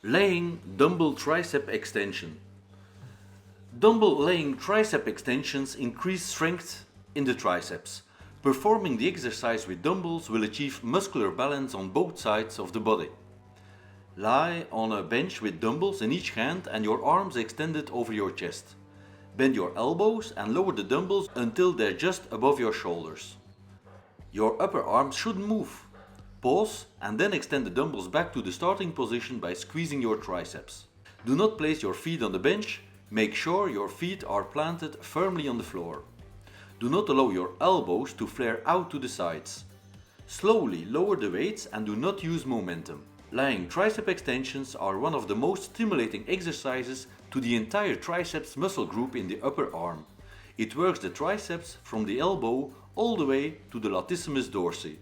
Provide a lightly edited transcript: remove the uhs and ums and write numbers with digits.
Laying dumbbell tricep extension. Dumbbell laying tricep extensions increase strength in the triceps. Performing the exercise with dumbbells will achieve muscular balance on both sides of the body. Lie on a bench with dumbbells in each hand and your arms extended over your chest. Bend your elbows and lower the dumbbells until they're just above your shoulders. Your upper arms shouldn't move. Pause and then extend the dumbbells back to the starting position by squeezing your triceps. Do not place your feet on the bench. Make sure your feet are planted firmly on the floor. Do not allow your elbows to flare out to the sides. Slowly lower the weights and do not use momentum. Lying tricep extensions are one of the most stimulating exercises to the entire triceps muscle group in the upper arm. It works the triceps from the elbow all the way to the latissimus dorsi.